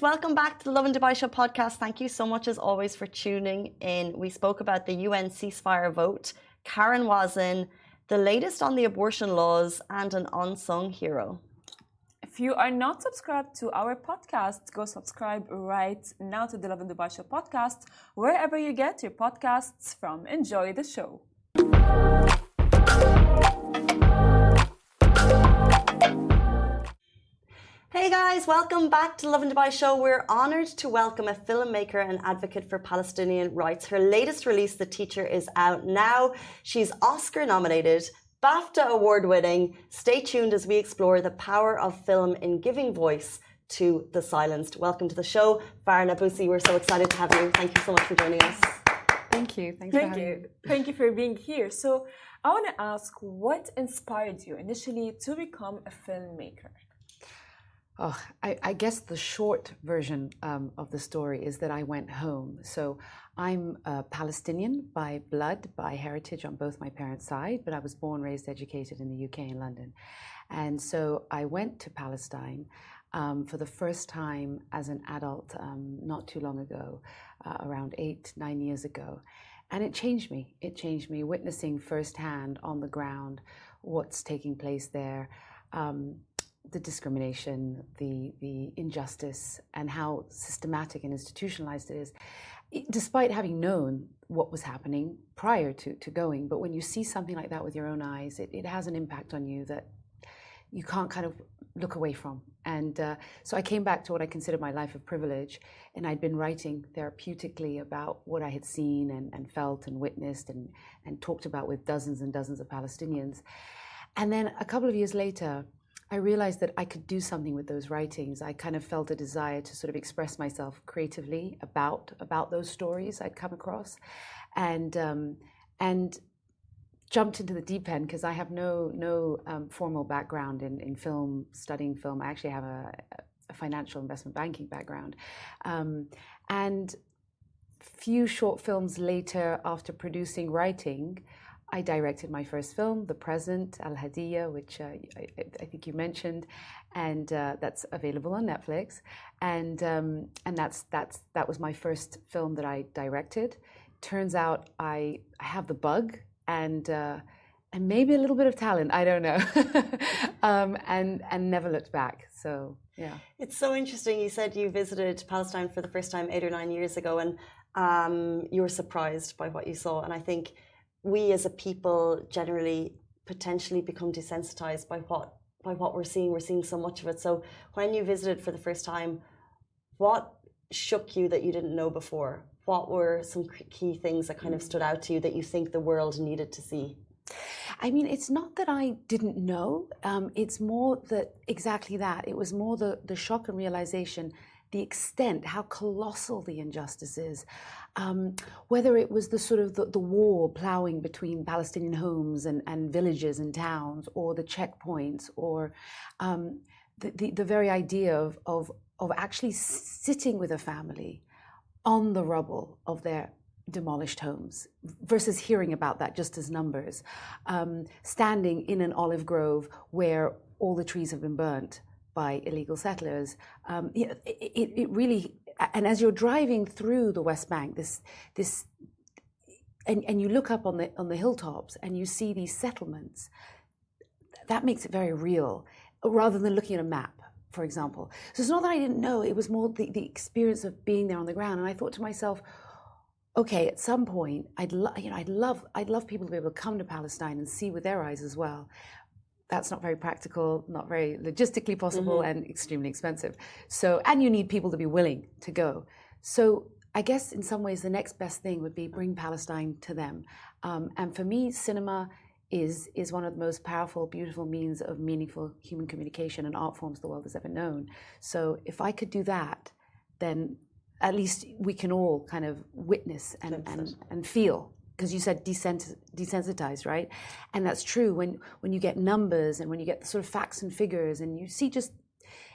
welcome back to the Lovin Dubai Show podcast. Thank you so much as always for tuning in. We spoke about the UN ceasefire vote, Karen Wazin, the latest on the abortion laws, and an unsung hero. If you are not subscribed to our podcast, go subscribe right now to the Lovin Dubai Show podcast, wherever you get your podcasts from. Enjoy the show. Hey guys, welcome back to Lovin Dubai Show. We're honoured to welcome a filmmaker and advocate for Palestinian rights. Her latest release, The Teacher, is out now. She's Oscar nominated, BAFTA award winning. Stay tuned as we explore the power of film in giving voice to the silenced. Welcome to the show, Farah Nabulsi. We're so excited to have you. Thank you so much for joining us. Thank you. Thanks for having me. Thank you for being here. So I want to ask, what inspired you initially to become a filmmaker? Oh, I guess the short version of the story is that I went home. So I'm Palestinian by blood, by heritage on both my parents' side, but I was born, raised, educated in the UK in London. And so I went to Palestine for the first time as an adult not too long ago, around 8-9 years ago. And it changed me. It changed me witnessing firsthand on the ground what's taking place there. The discrimination, the injustice, and how systematic and institutionalized it is, despite having known what was happening prior to going. But when you see something like that with your own eyes, it has an impact on you that you can't kind of look away from. And so I came back to what I consider my life of privilege, and I'd been writing therapeutically about what I had seen and felt and witnessed and talked about with dozens and dozens of Palestinians. And then a couple of years later, I realized that I could do something with those writings. I kind of felt a desire to sort of express myself creatively about those stories I'd come across, and jumped into the deep end because I have no formal background in film, studying film. I actually have a financial investment banking background, and few short films later, after producing, writing, I directed my first film, The Present, Al Hadiya, which I think you mentioned, and that's available on Netflix. And that was my first film that I directed. Turns out I have the bug and maybe a little bit of talent. I don't know, and never looked back. So yeah, it's so interesting. You said you visited Palestine for the first time 8 or 9 years ago, and you were surprised by what you saw. And I think we as a people generally potentially become desensitized by what we're seeing. We're seeing so much of it. So when you visited for the first time, what shook you that you didn't know before? What were some key things that kind of stood out to you that you think the world needed to see? I mean, it's not that I didn't know. It's more that exactly that. It was more the shock and realization, the extent, how colossal the injustice is. Whether it was the sort of the war plowing between Palestinian homes and villages and towns, or the checkpoints, or the very idea of actually sitting with a family on the rubble of their demolished homes versus hearing about that just as numbers, standing in an olive grove where all the trees have been burnt by illegal settlers. It really, and as you're driving through the West Bank, and you look up on the hilltops and you see these settlements, that makes it very real, rather than looking at a map, for example. So it's not that I didn't know; it was more the experience of being there on the ground. And I thought to myself, okay, at some point, I'd love people to be able to come to Palestine and see with their eyes as well. That's not very practical, not very logistically possible, and extremely expensive. So, and you need people to be willing to go. So I guess in some ways the next best thing would be bring Palestine to them. And for me, cinema is one of the most powerful, beautiful means of meaningful human communication and art forms the world has ever known. So if I could do that, then at least we can all kind of witness and feel. Because you said desensitized, right? And that's true when you get numbers and when you get the sort of facts and figures and you see just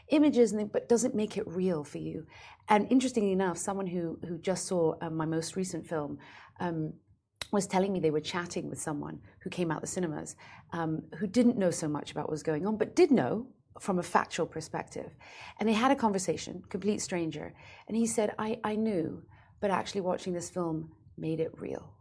images, but doesn't make it real for you. And interestingly enough, someone who just saw my most recent film was telling me they were chatting with someone who came out the cinemas who didn't know so much about what was going on, but did know from a factual perspective. And they had a conversation, complete stranger. And he said, I knew, but actually watching this film made it real.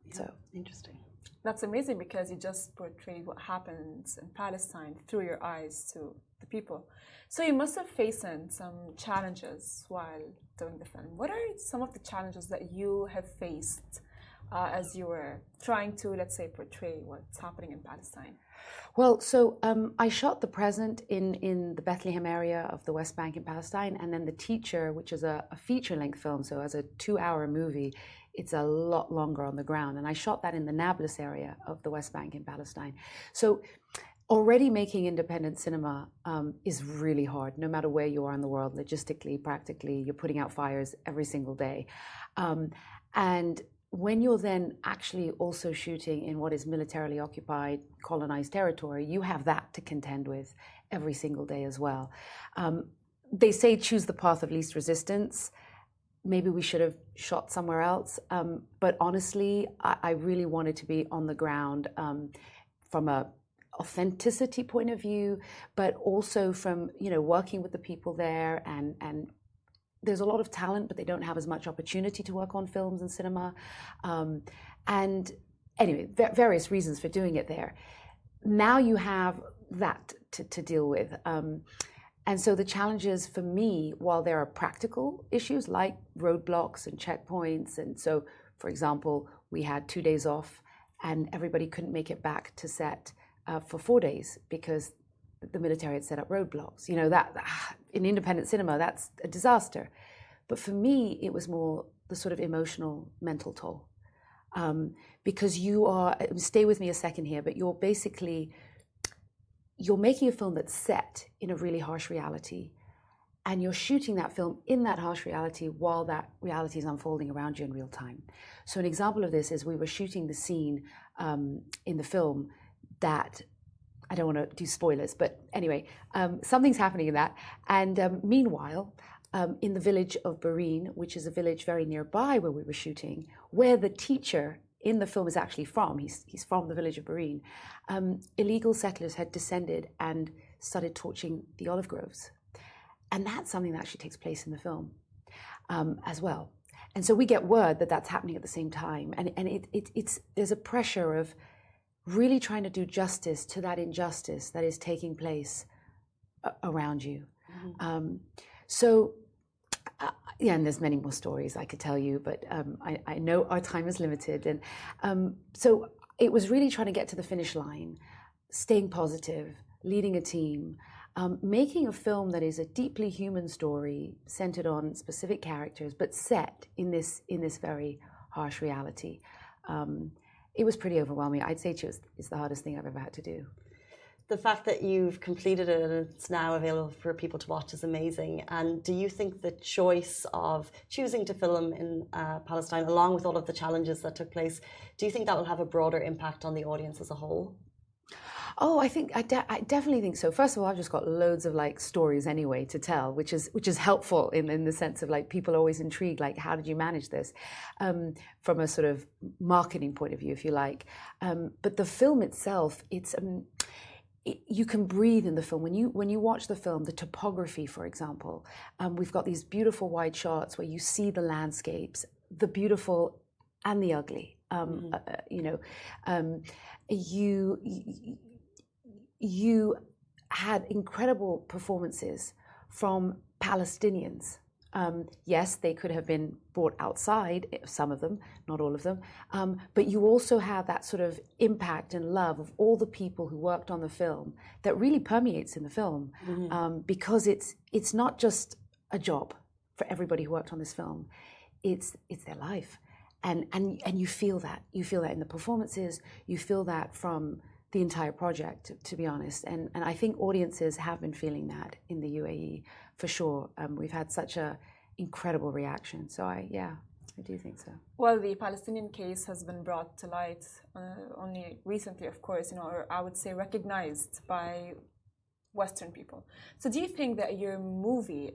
Yeah, so interesting. That's amazing because you just portrayed what happens in Palestine through your eyes to the people. So you must have faced some challenges while doing the film. What are some of the challenges that you have faced as you were trying to, let's say, portray what's happening in Palestine? Well, so I shot The Present in the Bethlehem area of the West Bank in Palestine, and then The Teacher, which is a feature-length film, so as a 2-hour movie, it's a lot longer on the ground. And I shot that in the Nablus area of the West Bank in Palestine. So already making independent cinema is really hard, no matter where you are in the world, logistically, practically, you're putting out fires every single day. And when you're then actually also shooting in what is militarily occupied, colonized territory, you have that to contend with every single day as well. They say choose the path of least resistance. Maybe we should have shot somewhere else. But honestly, I really wanted to be on the ground from a authenticity point of view, but also from, working with the people there, and there's a lot of talent, but they don't have as much opportunity to work on films and cinema. And anyway, various reasons for doing it there. Now you have that to deal with. And so the challenges for me, while there are practical issues like roadblocks and checkpoints, and so, for example, we had 2 days off and everybody couldn't make it back to set for 4 days because the military had set up roadblocks. That in independent cinema, that's a disaster. But for me, it was more the sort of emotional, mental toll. Because you are, stay with me a second here, but you're making a film that's set in a really harsh reality, and you're shooting that film in that harsh reality while that reality is unfolding around you in real time. So an example of this is we were shooting the scene in the film that, I don't want to do spoilers, but anyway, something's happening in that. And meanwhile, in the village of Bareen, which is a village very nearby where we were shooting, where the teacher in the film is actually from, he's from the village of Bareen, illegal settlers had descended and started torching the olive groves. And that's something that actually takes place in the film as well. And so we get word that that's happening at the same time. And there's a pressure of really trying to do justice to that injustice that is taking place around you. Mm-hmm. And there's many more stories I could tell you, but I know our time is limited. And so it was really trying to get to the finish line, staying positive, leading a team, making a film that is a deeply human story centered on specific characters, but set in this very harsh reality. It was pretty overwhelming. I'd say it's the hardest thing I've ever had to do. The fact that you've completed it and it's now available for people to watch is amazing. And do you think the choice of choosing to film in Palestine, along with all of the challenges that took place, do you think that will have a broader impact on the audience as a whole? Oh, I definitely think so. First of all, I've just got loads of stories anyway to tell, which is helpful in the sense of people are always intrigued, how did you manage this, from a sort of marketing point of view, if you like. But the film itself, you can breathe in the film. When you watch the film, the topography, for example, we've got these beautiful wide shots where you see the landscapes, the beautiful and the ugly. You had incredible performances from Palestinians. Yes, they could have been brought outside, some of them, not all of them, but you also have that sort of impact and love of all the people who worked on the film that really permeates in the film, because it's not just a job for everybody who worked on this film, it's their life, and you feel that in the performances, you feel that from the entire project, to be honest, and I think audiences have been feeling that in the UAE for sure. We've had such a incredible reaction, so I do think so. Well, the Palestinian case has been brought to light only recently, of course, or I would say recognized by Western people. So do you think that your movie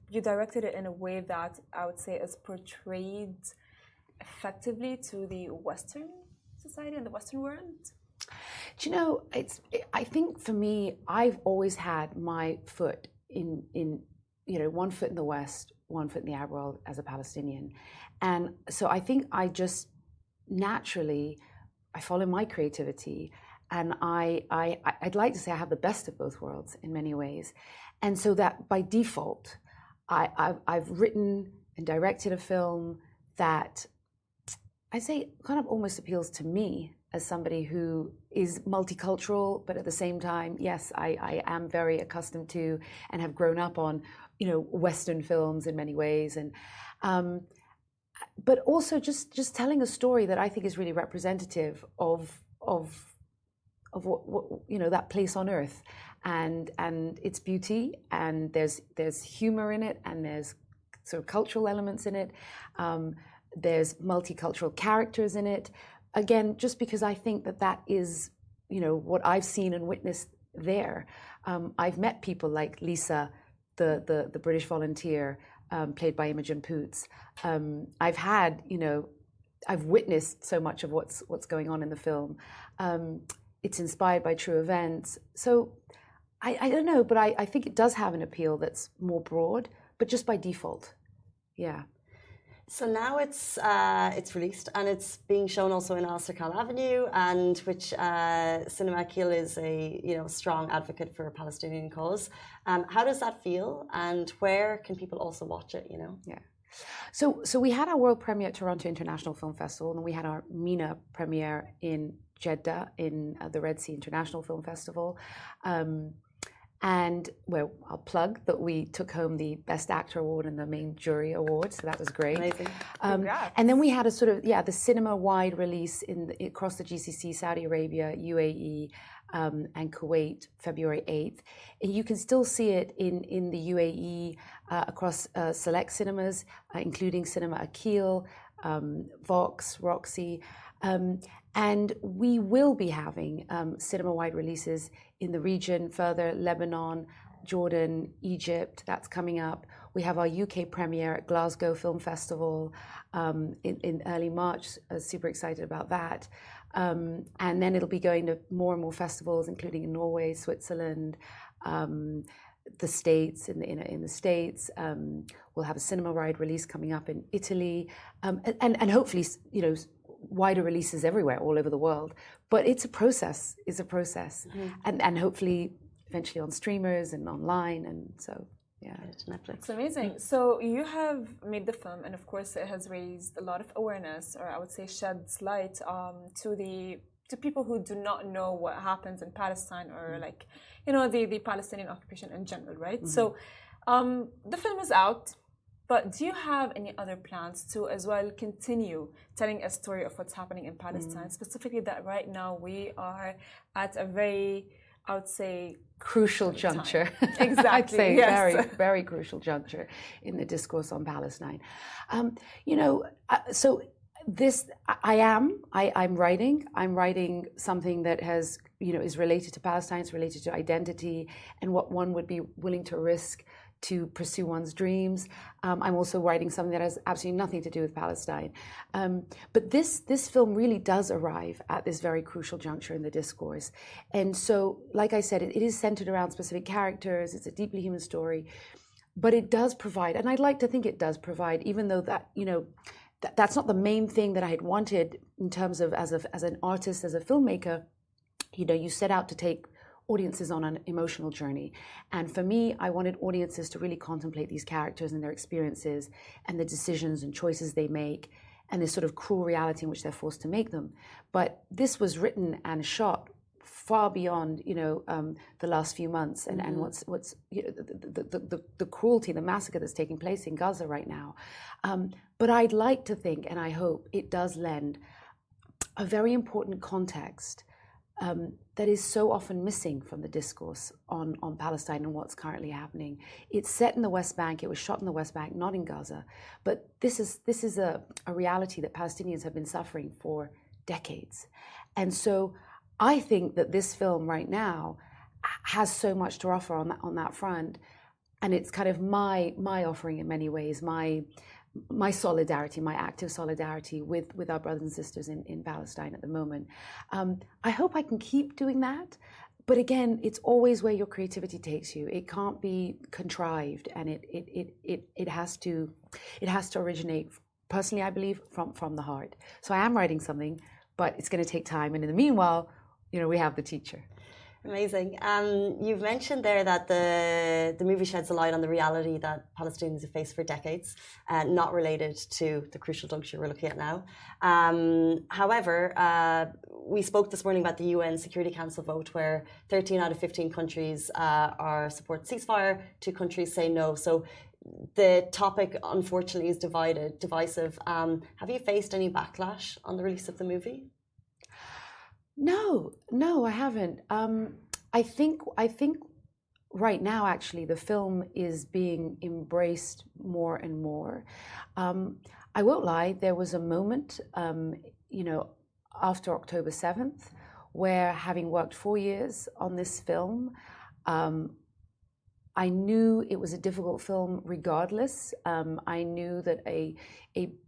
you directed it in a way that I would say is portrayed effectively to the Western society and the Western world? Do you know, I think for me, I've always had my foot in one foot in the West, one foot in the Arab world as a Palestinian. And so I think I just naturally, I follow my creativity, and I'd like to say I have the best of both worlds in many ways. And so that by default, I've written and directed a film that I say kind of almost appeals to me as somebody who is multicultural, but at the same time, yes, I am very accustomed to and have grown up on, Western films in many ways, and but also just telling a story that I think is really representative of what that place on earth and its beauty, and there's humor in it, and there's sort of cultural elements in it. There's multicultural characters in it. Again, just because I think that is, what I've seen and witnessed there. I've met people like Lisa, the British volunteer, played by Imogen Poots. I've witnessed so much of what's going on in the film. It's inspired by true events. So I don't know, but I think it does have an appeal that's more broad, but just by default. Yeah. So now it's released, and it's being shown also in Al-Sarkal Avenue, and which Cinema Akil is a strong advocate for a Palestinian cause. How does that feel, and where can people also watch it? Yeah. So we had our world premiere at Toronto International Film Festival, and we had our MENA premiere in Jeddah in the Red Sea International Film Festival. And well, I'll plug that we took home the Best Actor Award and the Main Jury Award, so that was great. Amazing. And then we had a sort of, the cinema-wide release across the GCC, Saudi Arabia, UAE, and Kuwait, February 8th. And you can still see it in the UAE across select cinemas, including Cinema Akil, Vox, Roxy. And we will be having cinema-wide releases in the region further, Lebanon, Jordan, Egypt, that's coming up. We have our UK premiere at Glasgow Film Festival in early March. Super excited about that. And then it'll be going to more and more festivals, including in Norway, Switzerland, the States, in the States. We'll have a cinema-wide release coming up in Italy, and hopefully, wider releases everywhere, all over the world. But it's a process. Mm-hmm. And hopefully eventually on streamers and online, and so yeah, Netflix. It's amazing. So you have made the film, and of course it has raised a lot of awareness, or I would say sheds light to people who do not know what happens in Palestine, or the Palestinian occupation in general, right? Mm-hmm. So the film is out. But do you have any other plans to as well continue telling a story of what's happening in Palestine, specifically that right now we are at a very, I would say, crucial juncture. Exactly. I'd say yes. very, very crucial juncture in the discourse on Palestine. So this, I'm writing something that has, is related to Palestine, it's related to identity and what one would be willing to risk to pursue one's dreams. I'm also writing something that has absolutely nothing to do with Palestine. But this film really does arrive at this very crucial juncture in the discourse. And so, like I said, it is centered around specific characters. It's a deeply human story. But it does provide, and I'd like to think it does provide, even though that, that's not the main thing that I had wanted in terms of as an artist, as a filmmaker. You set out to take audiences on an emotional journey. And for me, I wanted audiences to really contemplate these characters and their experiences and the decisions and choices they make and this sort of cruel reality in which they're forced to make them. But this was written and shot far beyond, the last few months and what's the cruelty, the massacre that's taking place in Gaza right now. But I'd like to think, and I hope it does lend a very important context that is so often missing from the discourse on Palestine and what's currently happening. It's set in the West Bank. It was shot in the West Bank, not in Gaza. But this is a reality that Palestinians have been suffering for decades. And so I think that this film right now has so much to offer on that front. And it's kind of my offering in many ways, my my solidarity, my active solidarity with our brothers and sisters in Palestine at the moment. I hope I can keep doing that. But again, it's always where your creativity takes you. It can't be contrived, and it has to originate, personally, I believe, from the heart. So I am writing something, but it's going to take time. And in the meanwhile, we have the teacher. Amazing. You've mentioned there that the movie sheds a light on the reality that Palestinians have faced for decades, not related to the crucial juncture we're looking at now. However, we spoke this morning about the UN Security Council vote where 13 out of 15 countries support ceasefire, 2 countries say no. So the topic, unfortunately, is divisive. Have you faced any backlash on the release of the movie? No, I haven't. I think right now, actually, the film is being embraced more and more. I won't lie, there was a moment, after October 7th, where having worked 4 years on this film, I knew it was a difficult film regardless. I knew that a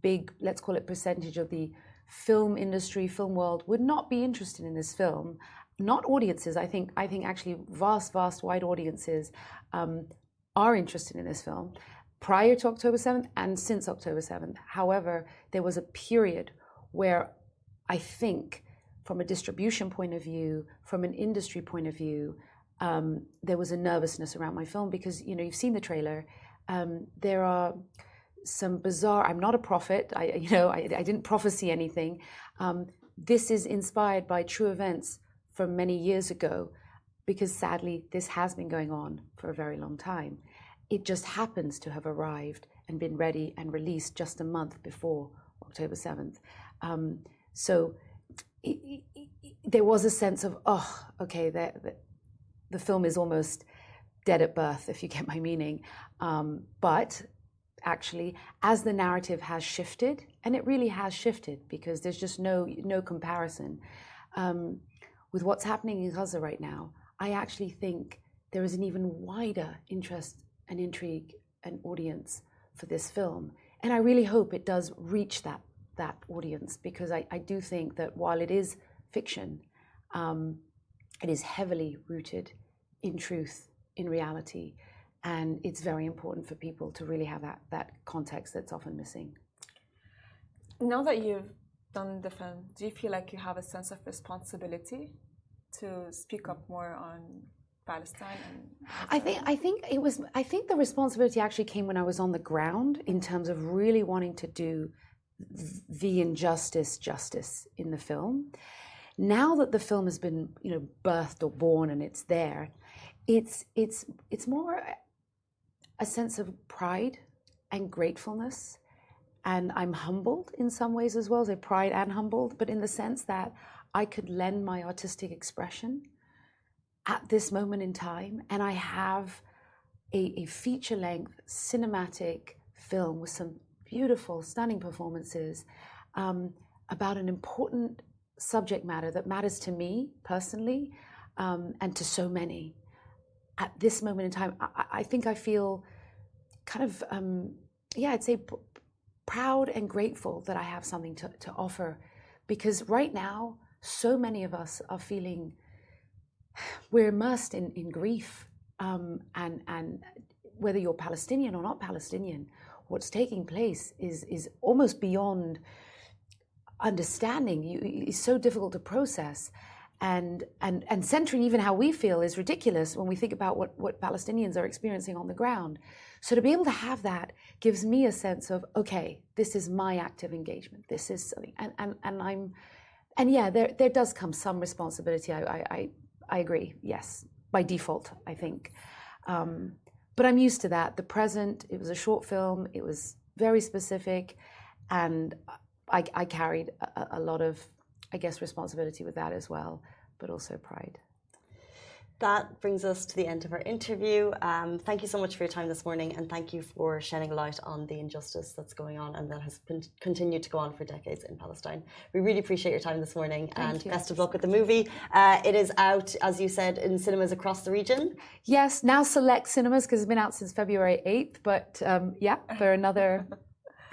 big, let's call it, percentage of the film industry, film world would not be interested in this film. Not audiences. I think actually vast wide audiences are interested in this film prior to October 7th and since October 7th. However, there was a period where I think from a distribution point of view, from an industry point of view, there was a nervousness around my film because, you've seen the trailer. There are some bizarre, I'm not a prophet, I didn't prophesy anything. This is inspired by true events from many years ago, because sadly, this has been going on for a very long time. It just happens to have arrived and been ready and released just a month before October 7th. So there was a sense of, okay, the film is almost dead at birth, if you get my meaning. But actually, as the narrative has shifted, and it really has shifted because there's just no comparison with what's happening in Gaza right now, I actually think there is an even wider interest and intrigue and audience for this film. And I really hope it does reach that audience, because I do think that while it is fiction, it is heavily rooted in truth, in reality. And it's very important for people to really have that context that's often missing. Now that you've done the film, do you feel like you have a sense of responsibility to speak up more on Palestine? I think the responsibility actually came when I was on the ground, in terms of really wanting to do the injustice justice in the film. Now that the film has been, birthed or born and it's there, it's more a sense of pride and gratefulness. And I'm humbled in some ways as well, so pride and humbled, but in the sense that I could lend my artistic expression at this moment in time. And I have a feature-length cinematic film with some beautiful, stunning performances about an important subject matter that matters to me personally and to so many. At this moment in time, I think I feel kind of, I'd say proud and grateful that I have something to offer, because right now, so many of us are feeling, we're immersed in grief, and whether you're Palestinian or not Palestinian, what's taking place is almost beyond understanding. It's so difficult to process. And centering even how we feel is ridiculous when we think about what Palestinians are experiencing on the ground. So to be able to have that gives me a sense of, okay, this is my active engagement. This is something, there does come some responsibility. I agree, yes, by default, I think. But I'm used to that. The present, it was a short film. It was very specific, and I carried a lot of, I guess, responsibility with that as well, but also pride. That brings us to the end of our interview. Thank you so much for your time this morning, and thank you for shedding light on the injustice that's going on and that has continued to go on for decades in Palestine. We really appreciate your time this morning, and best of luck with the movie. It is out, as you said, in cinemas across the region. Yes, now select cinemas, because it's been out since February 8th, but for another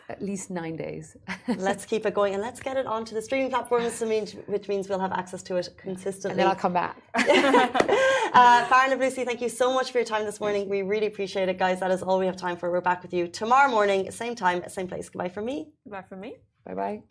at least 9 days. Let's keep it going and let's get it onto the streaming platforms, which means we'll have access to it consistently. And then I'll come back. Farah Nabulsi, thank you so much for your time this morning. We really appreciate it, guys. That is all we have time for. We're back with you tomorrow morning, same time, same place. Goodbye from me. Goodbye from me. Bye-bye.